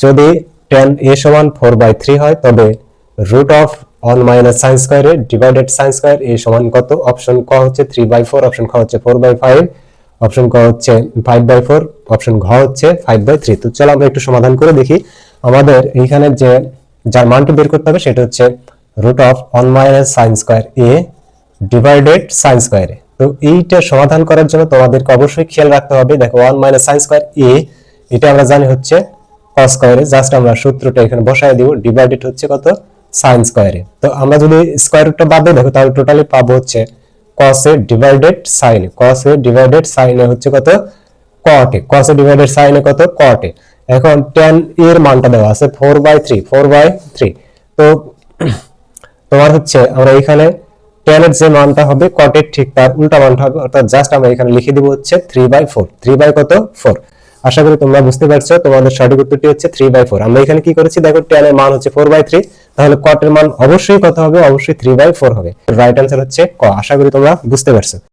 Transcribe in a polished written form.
যদি tan a সমান 4/3 হয় তবে root of 1 minus sine square A divided sine square a সমান কত? অপশন ক হচ্ছে 3/4, অপশন খ হচ্ছে 4/5, অপশন ক হচ্ছে 5/4, অপশন ঘ হচ্ছে 5/3। তো চলো আমরা একটু সমাধান করে দেখি। আমাদের এইখানে যে যার মানটি বের করতে হবে সেটা হচ্ছে root of 1 minus sine square a divided sine square a। তো এইটা সমাধান করার জন্য তোমাদেরকে অবশ্যই খেয়াল রাখতে হবে, দেখো 1 মাইনাস সাইন স্কয়ার a এটা আমরা জানি হচ্ছে cos স্কয়ার এ, জাস্ট আমরা সূত্রটা এখানে বসায় দিব, ডিভাইডেড হচ্ছে কত? সাইন স্কয়ার এ। তো আমরা যদি স্কয়ার রুটটা বাদ দিই দেখো তাহলে টোটালি পাবো হচ্ছে cos a divided sin a, cos a divided sin a হচ্ছে কত? cot a, cos a divided sin a কত? cot a। এখন tan এর মানটা দেওয়া আছে 4/3। তো তোমার হচ্ছে আমরা এখানে tan এর যে মানটা হবে cot এর ঠিক তার উল্টা মানটা হবে, অর্থাৎ জাস্ট আমরা এখানে লিখে দিব হচ্ছে 3/4, 3 বাই কত? 4। আশা করি তোমরা বুঝতে পারছো, তোমাদের সঠিক উত্তরটি হচ্ছে 3/4। আমরা এখানে কি করেছি দেখো, tan এর মান হচ্ছে 4/3, তাহলে cot এর মান অবশ্যই কত হবে? অবশ্যই 3/4 হবে। রাইট অ্যান্সার হচ্ছে ক। আশা করি তোমরা বুঝতে পারছো।